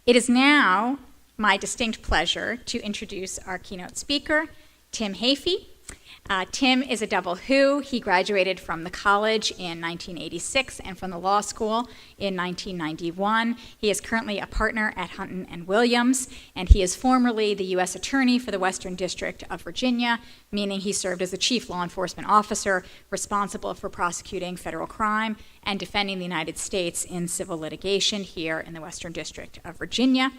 It is now my distinct pleasure to introduce our keynote speaker, Tim Heaphy. Tim is a double who. He graduated from the college in 1986 and from the law school in 1991. He is currently a partner at Hunton Williams, and he is formerly the U.S. Attorney for the Western District of Virginia, meaning he served as the chief law enforcement officer responsible for prosecuting federal crime and defending the United States in civil litigation here in the Western District of Virginia.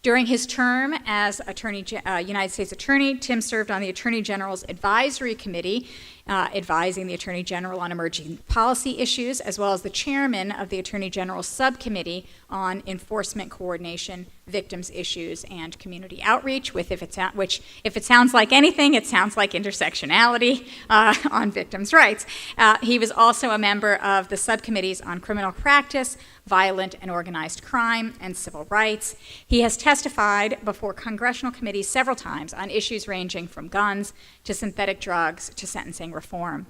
During his term as United States Attorney, Tim served on the Attorney General's Advisory Committee, advising the Attorney General on emerging policy issues, as well as the chairman of the Attorney General's Subcommittee on Enforcement Coordination, Victims' Issues, and Community Outreach, which, if it sounds like anything, it sounds like intersectionality on victims' rights. He was also a member of the subcommittees on criminal practice, violent and organized crime, and civil rights. He has testified before congressional committees several times on issues ranging from guns to synthetic drugs to sentencing reform.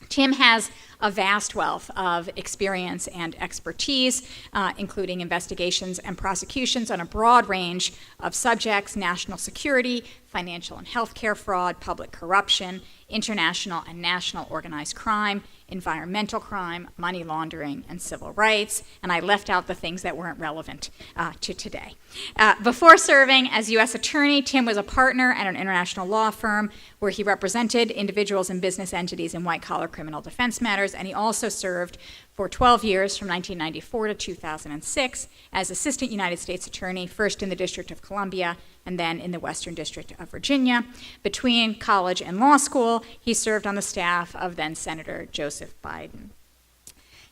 Tim has a vast wealth of experience and expertise, including investigations and prosecutions on a broad range of subjects: national security, financial and healthcare fraud, public corruption, international and national organized crime, environmental crime, money laundering, and civil rights. And I left out the things that weren't relevant to today. Before serving as U.S. Attorney, Tim was a partner at an international law firm where he represented individuals and business entities in white-collar criminal defense matters, and he also served for 12 years from 1994 to 2006 as Assistant United States Attorney, first in the District of Columbia and then in the Western District of Virginia. Between college and law school, he served on the staff of then Senator Joseph Biden.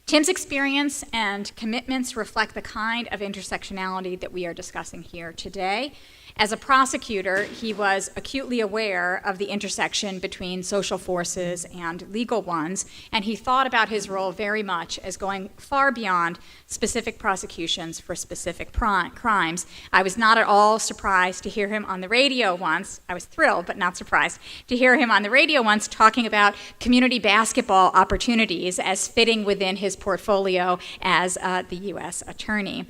Tim's experience and commitments reflect the kind of intersectionality that we are discussing here today. As a prosecutor, he was acutely aware of the intersection between social forces and legal ones, and he thought about his role very much as going far beyond specific prosecutions for specific crimes. I was not at all surprised to hear him on the radio once. I was thrilled, but not surprised, to hear him on the radio once talking about community basketball opportunities as fitting within his portfolio as the U.S. Attorney.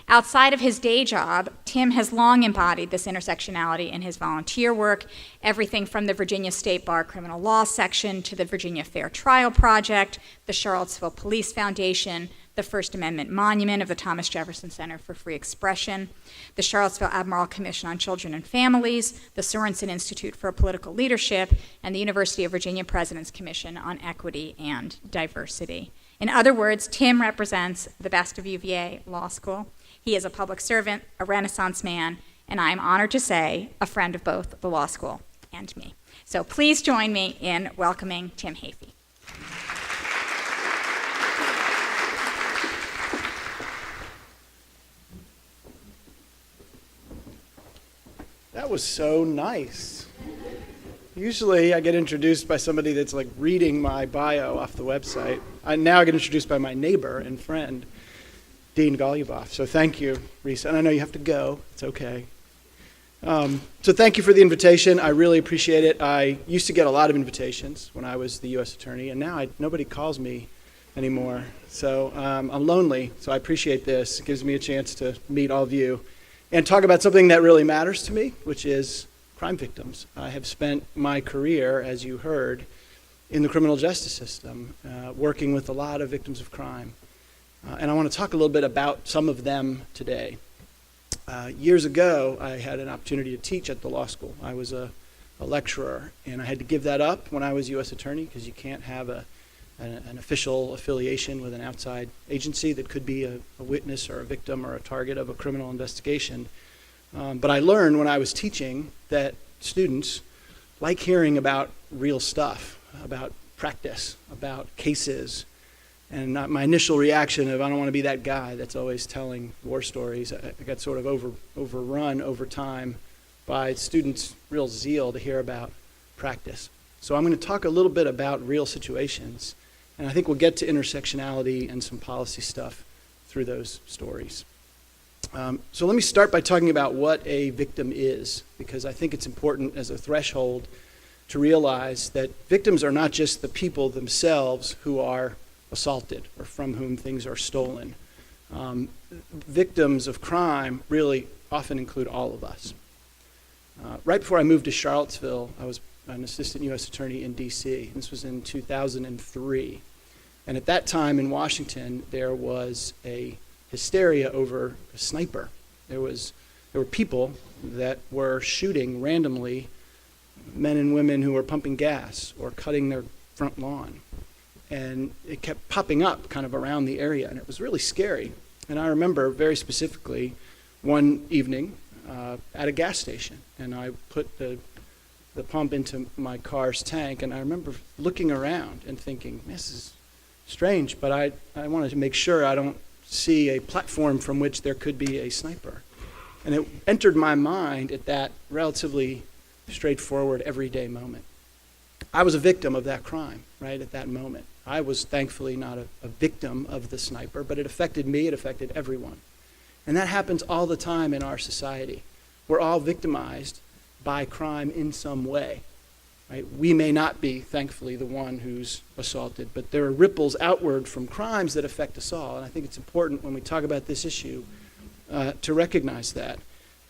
Outside of his day job, Tim has long embodied this intersectionality in his volunteer work, everything from the Virginia State Bar Criminal Law Section to the Virginia Fair Trial Project, the Charlottesville Police Foundation, the First Amendment Monument of the Thomas Jefferson Center for Free Expression, the Charlottesville Admiral Commission on Children and Families, the Sorensen Institute for Political Leadership, and the University of Virginia President's Commission on Equity and Diversity. In other words, Tim represents the best of UVA Law School. He is a public servant, a Renaissance man, and I am honored to say a friend of both the law school and me. So please join me in welcoming Tim Heaphy. That was so nice. Usually I get introduced by somebody that's like reading my bio off the website. Now I get introduced by my neighbor and friend, Dean Goluboff. So thank you, Risa. And I know you have to go. It's okay. So thank you for the invitation. I really appreciate it. I used to get a lot of invitations when I was the U.S. Attorney, and now nobody calls me anymore. So I'm lonely, so I appreciate this. It gives me a chance to meet all of you and talk about something that really matters to me, which is crime victims. I have spent my career, as you heard, in the criminal justice system, working with a lot of victims of crime. And I want to talk a little bit about some of them today. Years ago, I had an opportunity to teach at the law school. I was a lecturer, and I had to give that up when I was U.S. Attorney because you can't have an official affiliation with an outside agency that could be a witness or a victim or a target of a criminal investigation. But I learned when I was teaching that students like hearing about real stuff, about practice, about cases. And my initial reaction of I don't want to be that guy that's always telling war stories, I got sort of overrun over time by students' real zeal to hear about practice. So I'm going to talk a little bit about real situations, and I think we'll get to intersectionality and some policy stuff through those stories. So let me start by talking about what a victim is, because I think it's important as a threshold to realize that victims are not just the people themselves who are assaulted or from whom things are stolen. Victims of crime really often include all of us. Right before I moved to Charlottesville, I was an assistant U.S. attorney in D.C. This was in 2003. And at that time in Washington, there was a hysteria over a sniper. There were people that were shooting randomly men and women who were pumping gas or cutting their front lawn. And it kept popping up kind of around the area, and it was really scary. And I remember very specifically one evening at a gas station, and I put the pump into my car's tank, and I remember looking around and thinking, this is strange, but I wanted to make sure I don't see a platform from which there could be a sniper. And it entered my mind at that relatively straightforward, everyday moment. I was a victim of that crime, right, at that moment. I was thankfully not a victim of the sniper, but it affected me, it affected everyone. And that happens all the time in our society. We're all victimized by crime in some way, right? We may not be, thankfully, the one who's assaulted, but there are ripples outward from crimes that affect us all. And I think it's important when we talk about this issue to recognize that.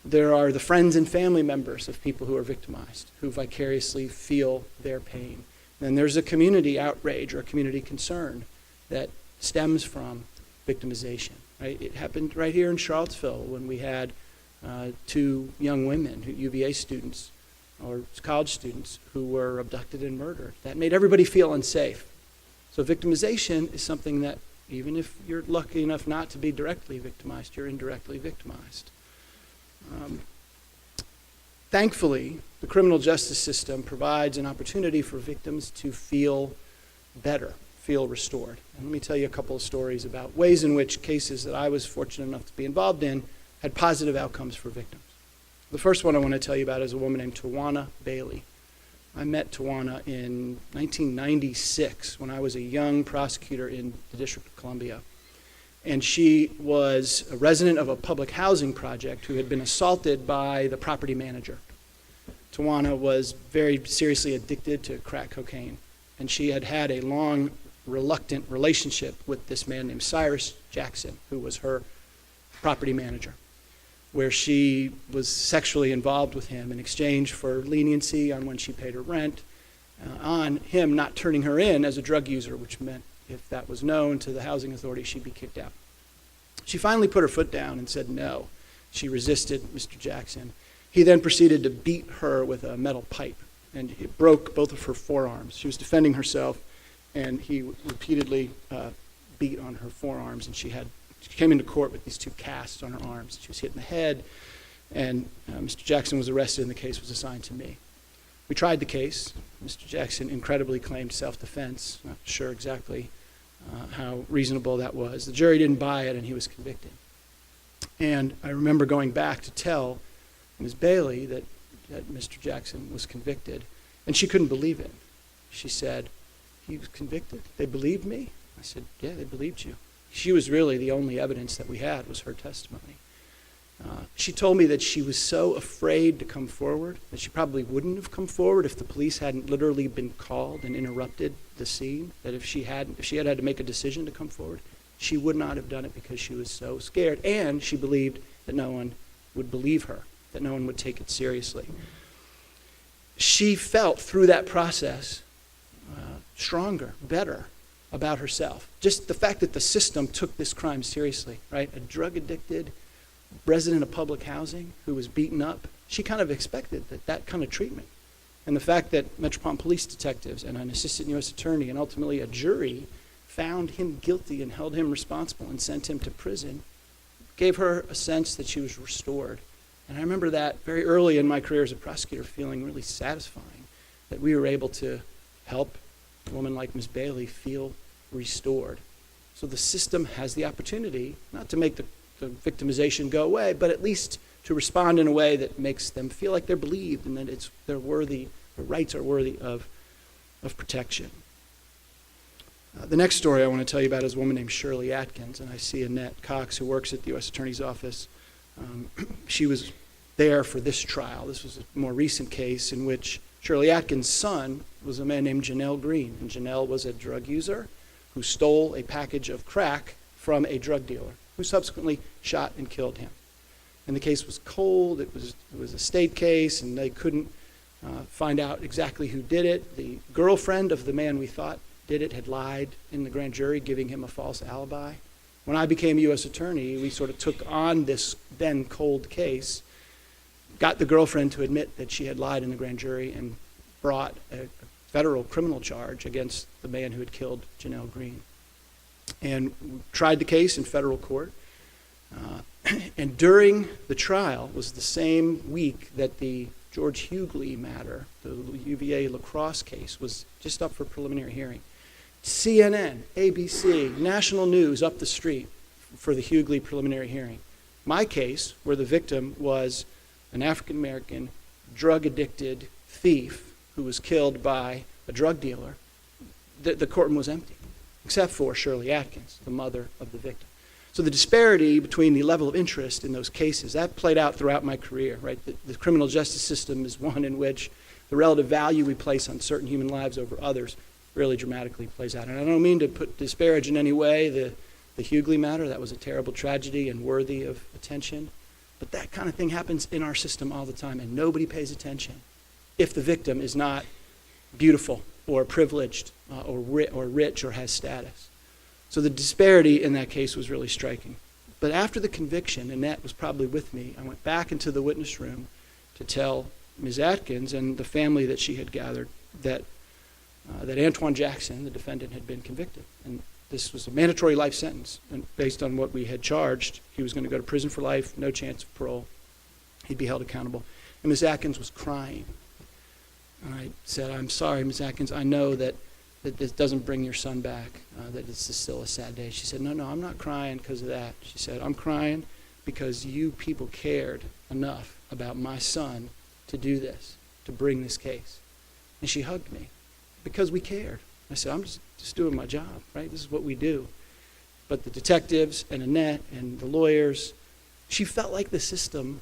There are the friends and family members of people who are victimized, who vicariously feel their pain. Then there's a community outrage or a community concern that stems from victimization. Right? It happened right here in Charlottesville when we had two young women, UVA students or college students, who were abducted and murdered. That made everybody feel unsafe. So victimization is something that even if you're lucky enough not to be directly victimized, you're indirectly victimized. Thankfully, the criminal justice system provides an opportunity for victims to feel better, feel restored. And let me tell you a couple of stories about ways in which cases that I was fortunate enough to be involved in had positive outcomes for victims. The first one I want to tell you about is a woman named Tawana Bailey. I met Tawana in 1996 when I was a young prosecutor in the District of Columbia. And she was a resident of a public housing project who had been assaulted by the property manager. Tawana was very seriously addicted to crack cocaine, and she had had a long, reluctant relationship with this man named Cyrus Jackson, who was her property manager, where she was sexually involved with him in exchange for leniency on when she paid her rent, on him not turning her in as a drug user, which meant if that was known to the housing authority, she'd be kicked out. She finally put her foot down and said no. She resisted Mr. Jackson. He then proceeded to beat her with a metal pipe, and it broke both of her forearms. She was defending herself, and he repeatedly beat on her forearms, and she came into court with these two casts on her arms. She was hit in the head, and Mr. Jackson was arrested, and the case was assigned to me. We tried the case. Mr. Jackson incredibly claimed self-defense. Not sure exactly how reasonable that was. The jury didn't buy it, and he was convicted. And I remember going back to tell Ms. Bailey that Mr. Jackson was convicted, and she couldn't believe it. She said, he was convicted? They believed me? I said, yeah, they believed you. She was really the only evidence that we had was her testimony. She told me that she was so afraid to come forward that she probably wouldn't have come forward if the police hadn't literally been called and interrupted the scene, that if she had had to make a decision to come forward, she would not have done it because she was so scared, and she believed that no one would believe her, that no one would take it seriously. She felt through that process stronger, better about herself. Just the fact that the system took this crime seriously, right? A drug-addicted resident of public housing who was beaten up, she kind of expected that kind of treatment. And the fact that Metropolitan Police detectives and an assistant U.S. attorney and ultimately a jury found him guilty and held him responsible and sent him to prison gave her a sense that she was restored. And I remember that very early in my career as a prosecutor feeling really satisfying that we were able to help a woman like Ms. Bailey feel restored. So the system has the opportunity not to make the victimization go away, but at least to respond in a way that makes them feel like they're believed and that they're worthy, their rights are worthy of protection. The next story I want to tell you about is a woman named Shirley Atkins, and I see Annette Cox, who works at the U.S. Attorney's Office. She was there for this trial. This was a more recent case in which Shirley Atkins' son was a man named Janelle Green, and Janelle was a drug user who stole a package of crack from a drug dealer who subsequently shot and killed him. And the case was cold. It was a state case, and they couldn't find out exactly who did it. The girlfriend of the man we thought did it had lied in the grand jury, giving him a false alibi. When I became U.S. attorney, we sort of took on this then cold case, got the girlfriend to admit that she had lied in the grand jury, and brought a federal criminal charge against the man who had killed Janelle Green. And tried the case in federal court. And during the trial was the same week that the George Hughley matter, the UVA lacrosse case, was just up for preliminary hearing. CNN, ABC, national news up the street for the Hughley preliminary hearing. My case, where the victim was an African-American drug-addicted thief who was killed by a drug dealer, the courtroom was empty, except for Shirley Atkins, the mother of the victim. So the disparity between the level of interest in those cases, that played out throughout my career, right? The criminal justice system is one in which the relative value we place on certain human lives over others really dramatically plays out. And I don't mean to disparage in any way the Hughley matter. That was a terrible tragedy and worthy of attention. But that kind of thing happens in our system all the time, and nobody pays attention if the victim is not beautiful or privileged or rich or has status. So the disparity in that case was really striking. But after the conviction, Annette was probably with me, I went back into the witness room to tell Ms. Atkins and the family that she had gathered that Antoine Jackson, the defendant, had been convicted. And this was a mandatory life sentence. And based on what we had charged, he was going to go to prison for life, no chance of parole. He'd be held accountable. And Ms. Atkins was crying. And I said, "I'm sorry, Ms. Atkins, I know that this doesn't bring your son back, that this is still a sad day." She said, no, I'm not crying because of that. She said, "I'm crying because you people cared enough about my son to do this, to bring this case." And she hugged me because we cared. I said, "I'm just doing my job, right? This is what we do." But the detectives and Annette and the lawyers, she felt like the system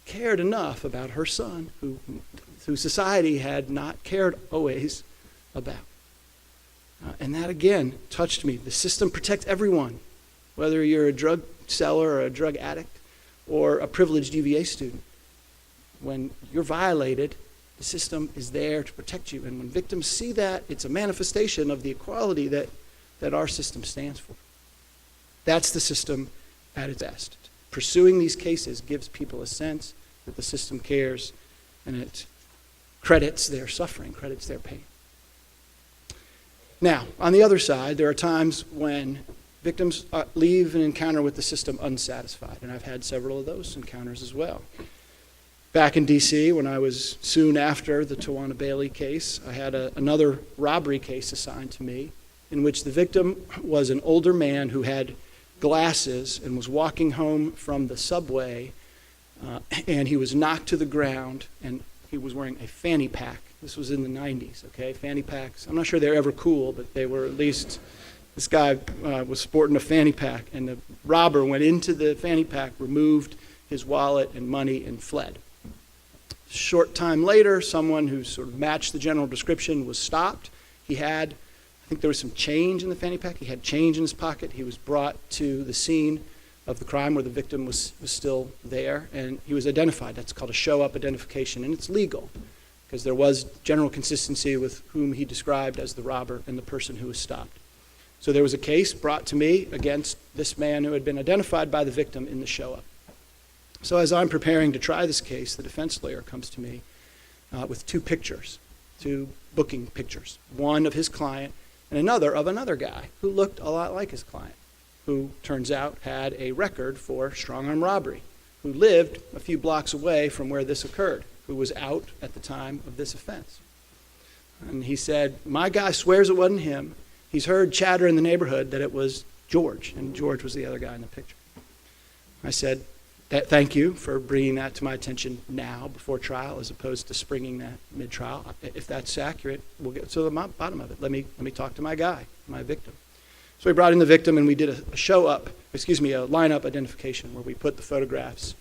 cared enough about her son, who society had not cared always about. And that, again, touched me. The system protects everyone, whether you're a drug seller or a drug addict or a privileged UVA student. When you're violated, the system is there to protect you. And when victims see that, it's a manifestation of the equality that our system stands for. That's the system at its best. Pursuing these cases gives people a sense that the system cares, and it credits their suffering, credits their pain. Now, on the other side, there are times when victims leave an encounter with the system unsatisfied, and I've had several of those encounters as well. Back in D.C., when I was soon after the Tawana Bailey case, I had another robbery case assigned to me in which the victim was an older man who had glasses and was walking home from the subway, and he was knocked to the ground, and he was wearing a fanny pack. This was in the 90s, okay? Fanny packs. I'm not sure they're ever cool, but they were at least, this guy was sporting a fanny pack, and the robber went into the fanny pack, removed his wallet and money, and fled. Short time later, someone who sort of matched the general description was stopped. He had, I think there was some change in the fanny pack. He had change in his pocket. He was brought to the scene of the crime where the victim was still there, and he was identified. That's called a show-up identification, and it's legal because there was general consistency with whom he described as the robber and the person who was stopped. So there was a case brought to me against this man who had been identified by the victim in the show-up. So as I'm preparing to try this case, the defense lawyer comes to me with two pictures, two booking pictures, one of his client and another of another guy who looked a lot like his client, who turns out had a record for strong-arm robbery, who lived a few blocks away from where this occurred, who was out at the time of this offense. And he said, "My guy swears it wasn't him. He's heard chatter in the neighborhood that it was George," and George was the other guy in the picture. I said, "Thank you for bringing that to my attention now before trial as opposed to springing that mid-trial. If that's accurate, we'll get to the bottom of it. Let me talk to my guy, my victim." So we brought in the victim and we did a lineup identification where we put the photographs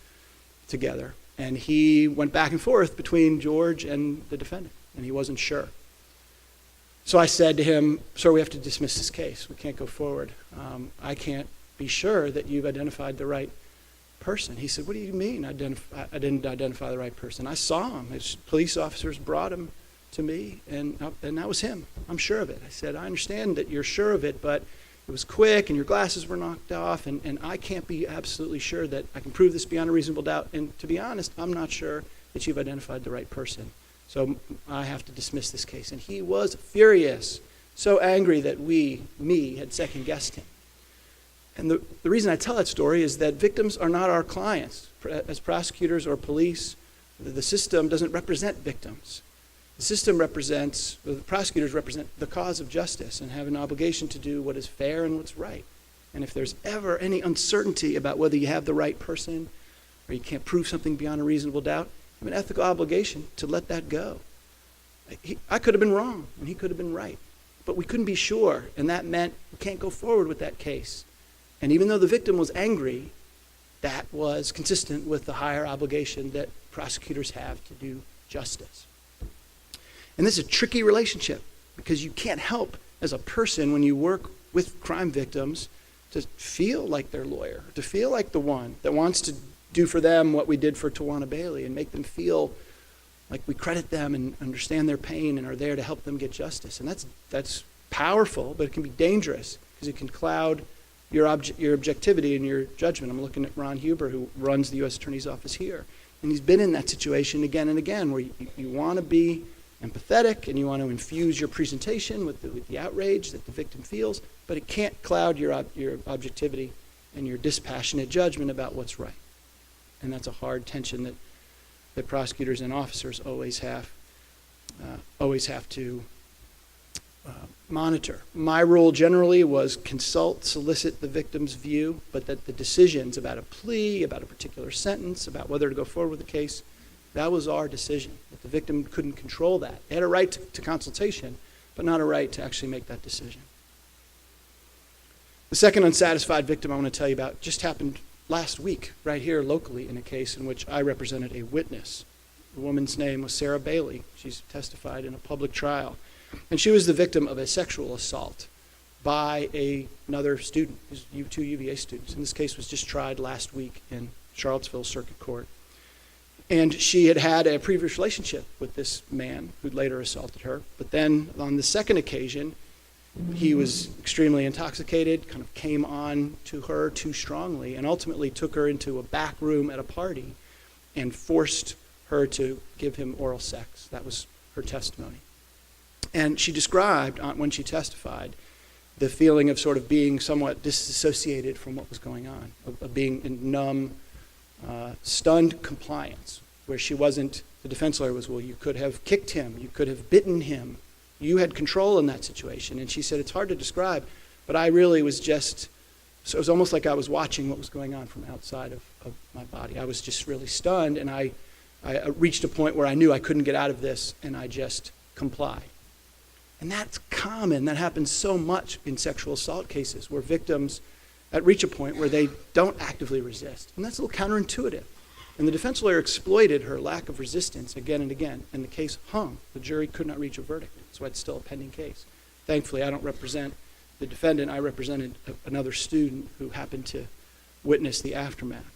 together. And he went back and forth between George and the defendant, and he wasn't sure. So I said to him, "Sir, we have to dismiss this case. We can't go forward. I can't be sure that you've identified the right person. He said, what do you mean I didn't identify the right person? I saw him. His police officers brought him to me, and that was him. I'm sure of it. I said, I understand that you're sure of it, but it was quick and your glasses were knocked off, and I can't be absolutely sure that I can prove this beyond a reasonable doubt. And to be honest, I'm not sure that you've identified the right person. So I have to dismiss this case. And he was furious, so angry that me, had second-guessed him. And the reason I tell that story is that victims are not our clients. As prosecutors or police, the system doesn't represent victims. The prosecutors represent the cause of justice and have an obligation to do what is fair and what's right. And if there's ever any uncertainty about whether you have the right person or you can't prove something beyond a reasonable doubt, you have an ethical obligation to let that go. I could have been wrong and he could have been right, but we couldn't be sure, and that meant we can't go forward with that case. And even though the victim was angry, that was consistent with the higher obligation that prosecutors have to do justice. And this is a tricky relationship because you can't help as a person when you work with crime victims to feel like their lawyer, to feel like the one that wants to do for them what we did for Tawana Bailey and make them feel like we credit them and understand their pain and are there to help them get justice. And that's powerful, but it can be dangerous because it can cloud your objectivity and your judgment. I'm looking at Ron Huber, who runs the U.S. Attorney's Office here. And he's been in that situation again and again where you want to be empathetic and you want to infuse your presentation with the outrage that the victim feels, but it can't cloud your objectivity and your dispassionate judgment about what's right. And that's a hard tension that prosecutors and officers always have to monitor. My rule generally was solicit the victim's view, but that the decisions about a plea, about a particular sentence, about whether to go forward with the case, that was our decision. That the victim couldn't control that. They had a right to consultation, but not a right to actually make that decision. The second unsatisfied victim I want to tell you about just happened last week, right here locally, in a case in which I represented a witness. The woman's name was Sarah Bailey. She's testified in a public trial. And she was the victim of a sexual assault by another student, two UVA students. And this case was just tried last week in Charlottesville Circuit Court. And she had had a previous relationship with this man who'd later assaulted her. But then on the second occasion, he was extremely intoxicated, kind of came on to her too strongly, and ultimately took her into a back room at a party and forced her to give him oral sex. That was her testimony. And she described, when she testified, the feeling of sort of being somewhat disassociated from what was going on, of being in numb, stunned compliance, where she wasn't, the defense lawyer was, well, you could have kicked him, you could have bitten him, you had control in that situation. And she said, it's hard to describe, but I really was just, so it was almost like I was watching what was going on from outside of my body. I was just really stunned, and I reached a point where I knew I couldn't get out of this, and I just complied. And that's common. That happens so much in sexual assault cases where victims reach a point where they don't actively resist. And that's a little counterintuitive. And the defense lawyer exploited her lack of resistance again and again, and the case hung. The jury could not reach a verdict. That's why it's still a pending case. Thankfully, I don't represent the defendant. I represented another student who happened to witness the aftermath.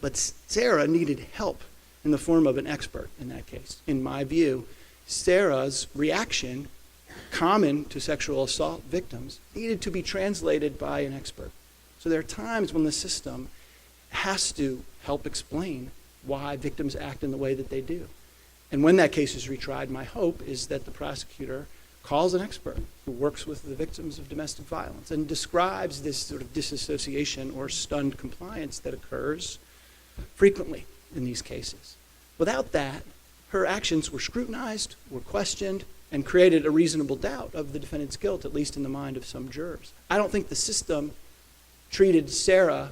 But Sarah needed help in the form of an expert in that case. In my view, Sarah's reaction, common to sexual assault victims, needed to be translated by an expert. So there are times when the system has to help explain why victims act in the way that they do. And when that case is retried, my hope is that the prosecutor calls an expert who works with the victims of domestic violence and describes this sort of disassociation or stunned compliance that occurs frequently in these cases. Without that, her actions were scrutinized, were questioned, and created a reasonable doubt of the defendant's guilt, at least in the mind of some jurors. I don't think the system treated Sarah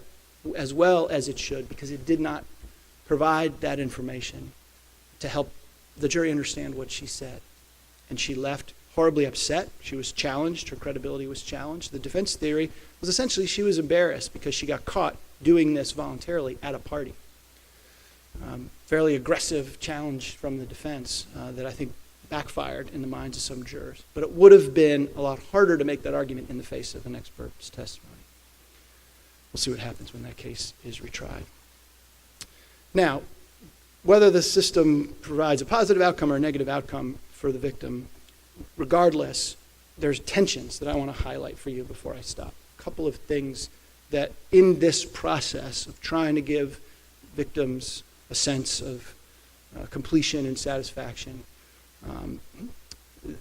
as well as it should because it did not provide that information to help the jury understand what she said. And she left horribly upset. She was challenged. Her credibility was challenged. The defense theory was essentially she was embarrassed because she got caught doing this voluntarily at a party. Fairly aggressive challenge from the defense that I think backfired in the minds of some jurors. But it would have been a lot harder to make that argument in the face of an expert's testimony. we'll see what happens when that case is retried. Now, whether the system provides a positive outcome or a negative outcome for the victim, regardless, there's tensions that I want to highlight for you before I stop. A couple of things that in this process of trying to give victims a sense of completion and satisfaction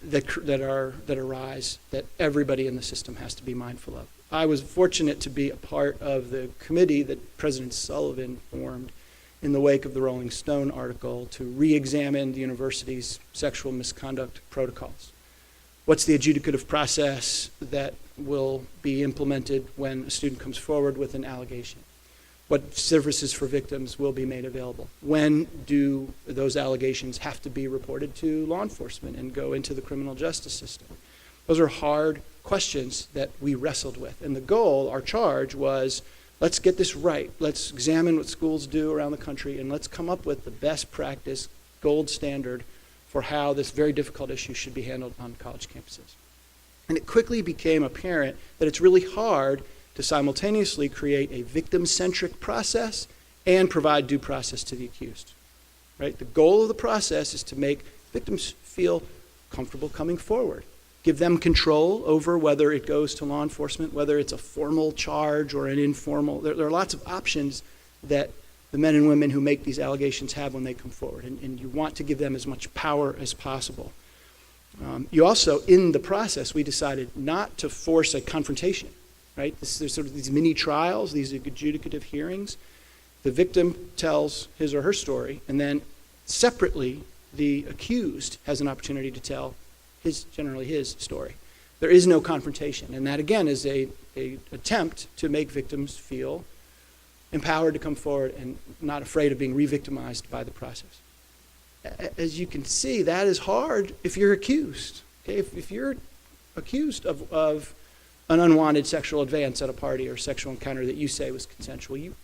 that arise, that everybody in the system has to be mindful of. I was fortunate to be a part of the committee that President Sullivan formed in the wake of the Rolling Stone article to re-examine the university's sexual misconduct protocols. What's the adjudicative process that will be implemented when a student comes forward with an allegation? What services for victims will be made available? When do those allegations have to be reported to law enforcement and go into the criminal justice system? Those are hard questions that we wrestled with. And the goal, our charge, was let's get this right. Let's examine what schools do around the country, and let's come up with the best practice, gold standard, for how this very difficult issue should be handled on college campuses. And it quickly became apparent that it's really hard to simultaneously create a victim-centric process and provide due process to the accused. Right? The goal of the process is to make victims feel comfortable coming forward, give them control over whether it goes to law enforcement, whether it's a formal charge or an informal. There are lots of options that the men and women who make these allegations have when they come forward, and you want to give them as much power as possible. You also, in the process, we decided not to force a confrontation, right? There's sort of these mini trials, these adjudicative hearings. The victim tells his or her story, and then separately, the accused has an opportunity to tell generally his story. There is no confrontation, and that, again, is a attempt to make victims feel empowered to come forward and not afraid of being re-victimized by the process. As you can see, that is hard if you're accused. Okay? If you're accused of an unwanted sexual advance at a party or sexual encounter that you say was consensual, you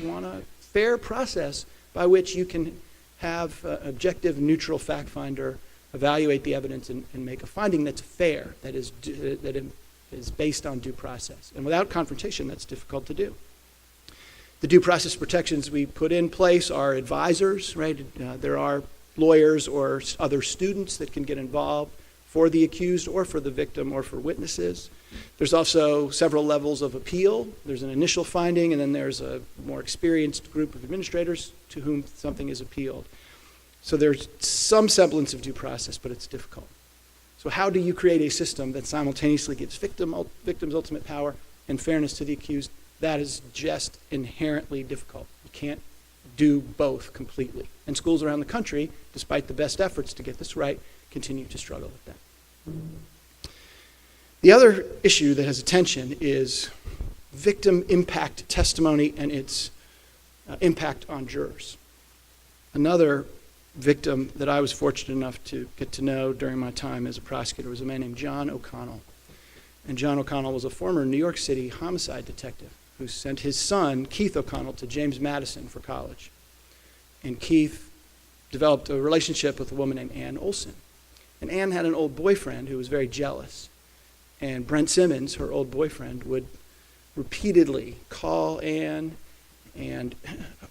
want a fair process by which you can have an objective, neutral fact finder evaluate the evidence and make a finding that's fair, that is based on due process. And without confrontation, that's difficult to do. The due process protections we put in place are advisors, right? There are lawyers or other students that can get involved for the accused or for the victim or for witnesses. There's also several levels of appeal. There's an initial finding, and then there's a more experienced group of administrators to whom something is appealed. So there's some semblance of due process, but it's difficult. So how do you create a system that simultaneously gives victims ultimate power and fairness to the accused? That is just inherently difficult. You can't do both completely. And schools around the country, despite the best efforts to get this right, continue to struggle with that. The other issue that has attention is victim impact testimony and its impact on jurors. Another victim that I was fortunate enough to get to know during my time as a prosecutor was a man named John O'Connell. And John O'Connell was a former New York City homicide detective who sent his son, Keith O'Connell, to James Madison for college. And Keith developed a relationship with a woman named Ann Olson. And Ann had an old boyfriend who was very jealous. And Brent Simmons, her old boyfriend, would repeatedly call Ann and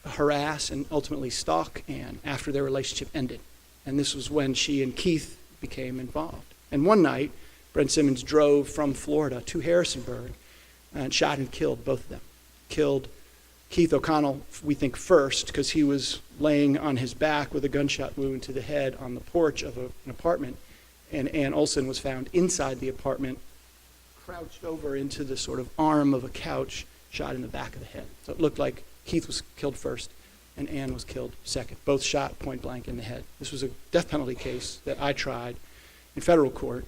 harass and ultimately stalk Ann after their relationship ended. And this was when she and Keith became involved. And one night, Brent Simmons drove from Florida to Harrisonburg and shot and killed both of them. Killed Keith O'Connell, we think, first, because he was laying on his back with a gunshot wound to the head on the porch of an apartment, and Ann Olson was found inside the apartment, crouched over into the sort of arm of a couch, shot in the back of the head. So it looked like Keith was killed first, and Ann was killed second, both shot point blank in the head. This was a death penalty case that I tried in federal court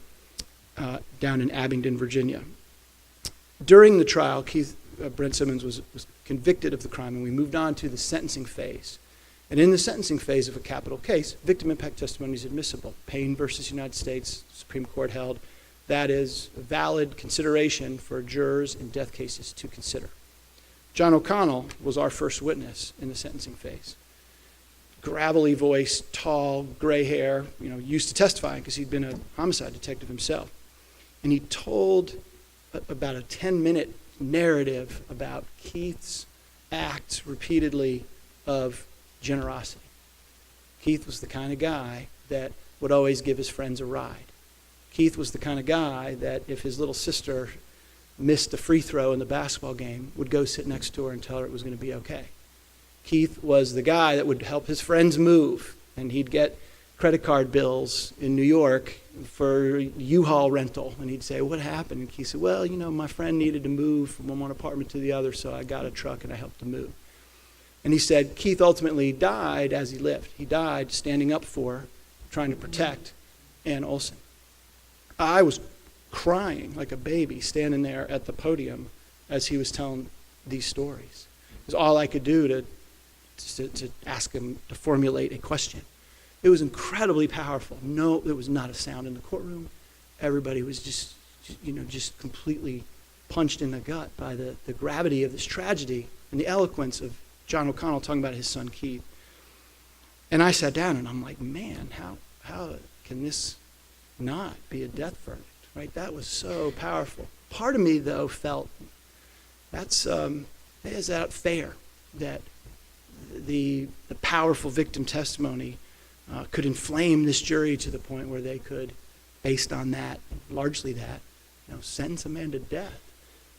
down in Abingdon, Virginia. During the trial, Brent Simmons was convicted of the crime, and we moved on to the sentencing phase. And in the sentencing phase of a capital case, victim impact testimony is admissible. Payne versus United States, Supreme Court held that is a valid consideration for jurors in death cases to consider. John O'Connell was our first witness in the sentencing phase. Gravelly voice, tall, gray hair, used to testifying because he'd been a homicide detective himself. And he told about a 10-minute narrative about Keith's acts repeatedly of generosity. Keith was the kind of guy that would always give his friends a ride. Keith was the kind of guy that if his little sister missed a free throw in the basketball game, would go sit next to her and tell her it was going to be okay. Keith was the guy that would help his friends move, and he'd get credit card bills in New York for U-Haul rental, and he'd say, what happened? And Keith said, well, my friend needed to move from one apartment to the other, so I got a truck and I helped him move. And he said Keith ultimately died as he lived. He died standing up for, trying to protect Ann Olson. I was crying like a baby standing there at the podium as he was telling these stories. It was all I could do to ask him to formulate a question. It was incredibly powerful. No, there was not a sound in the courtroom. Everybody was just completely punched in the gut by the gravity of this tragedy and the eloquence of John O'Connell talking about his son Keith. And I sat down and I'm like, man, how can this not be a death verdict, right? That was so powerful. Part of me, though, felt is that fair, that the powerful victim testimony could inflame this jury to the point where they could, based on that, largely that, sentence a man to death.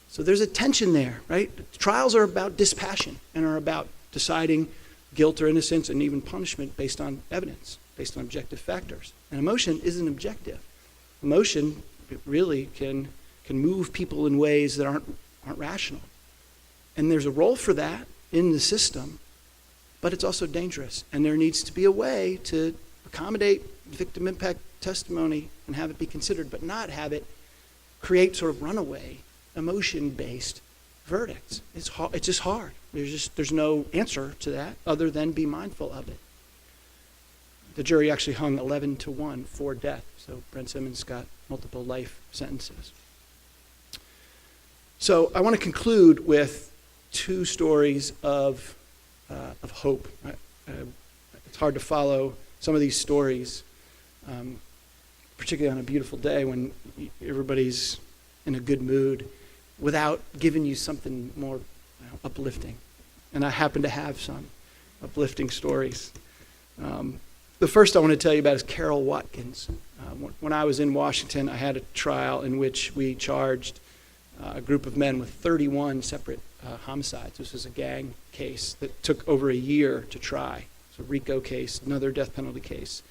So there's a tension there, right? Trials are about dispassion and are about deciding guilt or innocence and even punishment based on evidence, based on objective factors. And emotion isn't objective. Emotion really can move people in ways that aren't rational. And there's a role for that in the system, but it's also dangerous. And there needs to be a way to accommodate victim impact testimony and have it be considered, but not have it create sort of runaway emotion-based verdicts. It's just hard. There's no answer to that other than be mindful of it. The jury actually hung 11-1 for death, so Brent Simmons got multiple life sentences. So I want to conclude with two stories of hope. It's hard to follow some of these stories, particularly on a beautiful day when everybody's in a good mood, without giving you something more uplifting. And I happen to have some uplifting stories. The first I want to tell you about is Carol Watkins. When I was in Washington, I had a trial in which we charged a group of men with 31 separate homicides. This was a gang case that took over a year to try. It's a RICO case, another death penalty case.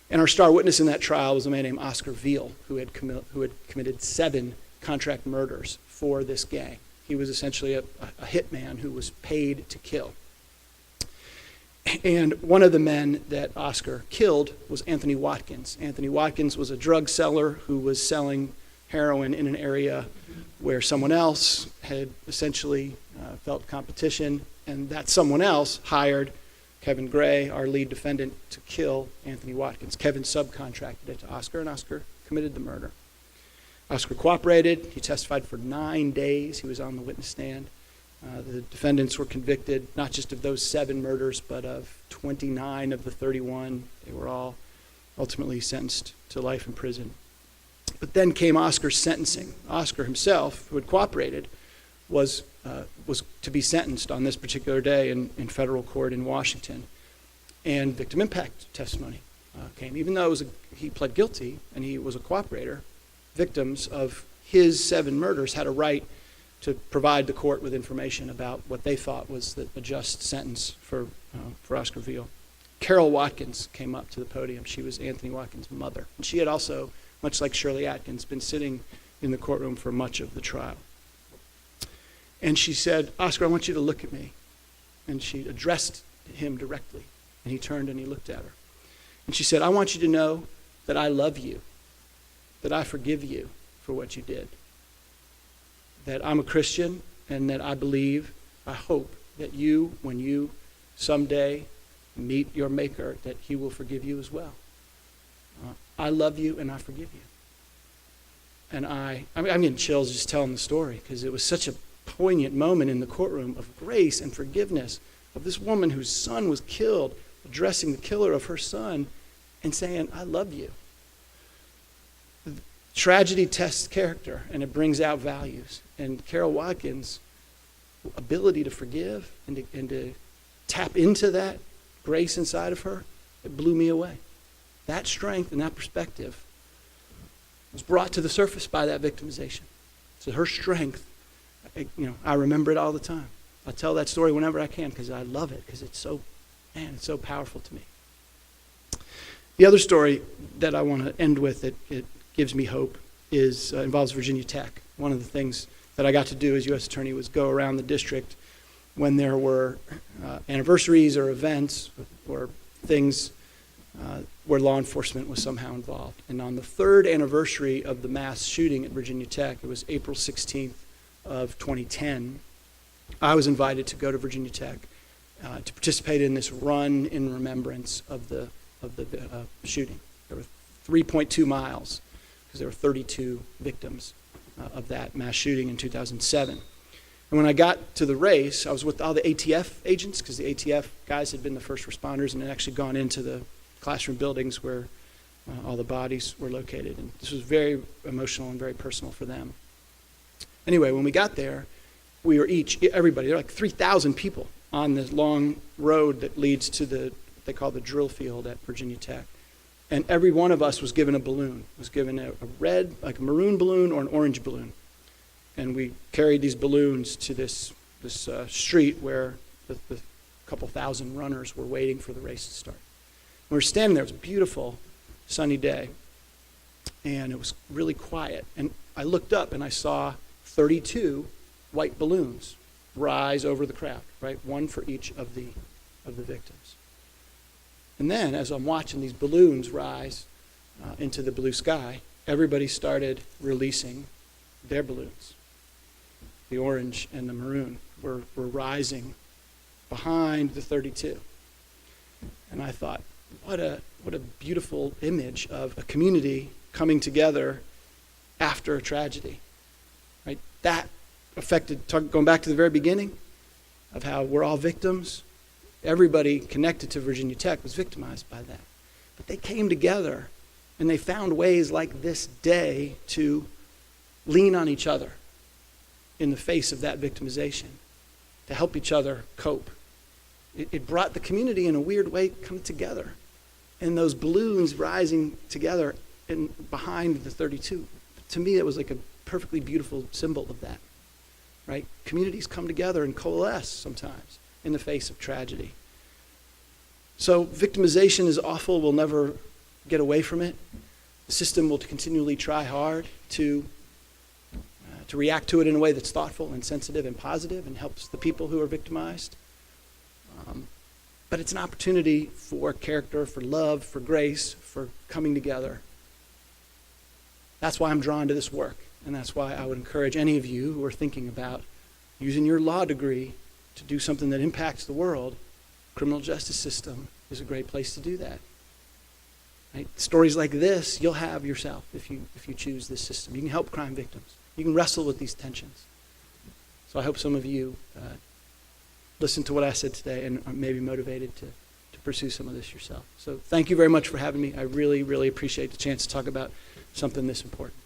And our star witness in that trial was a man named Oscar Veal, who had committed 7 contract murders for this gang. He was essentially a hitman who was paid to kill. And one of the men that Oscar killed was Anthony Watkins. Anthony Watkins was a drug seller who was selling heroin in an area where someone else had essentially felt competition, and that someone else hired Kevin Gray, our lead defendant, to kill Anthony Watkins. Kevin subcontracted it to Oscar, and Oscar committed the murder. Oscar cooperated. He testified for 9 days. He was on the witness stand. The defendants were convicted not just of those 7 murders, but of 29 of the 31. They were all ultimately sentenced to life in prison. But then came Oscar's sentencing. Oscar himself, who had cooperated, was to be sentenced on this particular day in federal court in Washington. And victim impact testimony came. Even though he pled guilty and he was a cooperator, victims of his 7 murders had a right to provide the court with information about what they thought was a just sentence for Oscar Veal. Carol Watkins came up to the podium. She was Anthony Watkins' mother. And she had also, much like Shirley Atkins, been sitting in the courtroom for much of the trial. And she said, Oscar, I want you to look at me. And she addressed him directly. And he turned and he looked at her. And she said, I want you to know that I love you, that I forgive you for what you did, that I'm a Christian and that I believe, I hope that you, when you someday meet your Maker, that he will forgive you as well. I love you and I forgive you. And I'm getting chills just telling the story because it was such a poignant moment in the courtroom of grace and forgiveness of this woman whose son was killed, addressing the killer of her son and saying, I love you. tragedy tests character, and it brings out values. And Carol Watkins' ability to forgive and to tap into that grace inside of her, it blew me away. That strength and that perspective was brought to the surface by that victimization. So her strength, I remember it all the time. I tell that story whenever I can because I love it, because it's so powerful to me. The other story that I want to end with, it gives me hope, involves Virginia Tech. One of the things that I got to do as U.S. Attorney was go around the district when there were anniversaries or events or things where law enforcement was somehow involved. And on the third anniversary of the mass shooting at Virginia Tech, it was April 16th of 2010, I was invited to go to Virginia Tech to participate in this run in remembrance of the shooting. There were 3.2 miles because there were 32 victims of that mass shooting in 2007. And when I got to the race, I was with all the ATF agents because the ATF guys had been the first responders and had actually gone into the classroom buildings where all the bodies were located. And this was very emotional and very personal for them. Anyway, when we got there, we were everybody, there were like 3,000 people on this long road that leads to what they call the drill field at Virginia Tech. And every one of us was given a balloon, was given a red, like a maroon balloon or an orange balloon. And we carried these balloons to this street where the couple thousand runners were waiting for the race to start. We were standing there. It was a beautiful, sunny day, and it was really quiet. And I looked up, and I saw 32 white balloons rise over the crowd, right? One for each of the victims. And then, as I'm watching these balloons rise into the blue sky, everybody started releasing their balloons. The orange and the maroon were rising behind the 32. And I thought, what a beautiful image of a community coming together after a tragedy, right? That affected, going back to the very beginning of how we're all victims. Everybody connected to Virginia Tech was victimized by that. But they came together and they found ways like this day to lean on each other in the face of that victimization, to help each other cope. It brought the community in a weird way come together. And those balloons rising together behind the 32. To me, it was like a perfectly beautiful symbol of that, right? Communities come together and coalesce sometimes in the face of tragedy. So victimization is awful. We'll never get away from it. The system will continually try hard to react to it in a way that's thoughtful and sensitive and positive and helps the people who are victimized. But it's an opportunity for character, for love, for grace, for coming together. That's why I'm drawn to this work, and that's why I would encourage any of you who are thinking about using your law degree to do something that impacts the world. Criminal justice system is a great place to do that. Right? Stories like this you'll have yourself if you choose this system. You can help crime victims. You can wrestle with these tensions. So I hope some of you listen to what I said today and are maybe motivated to pursue some of this yourself. So thank you very much for having me. I really, really appreciate the chance to talk about something this important.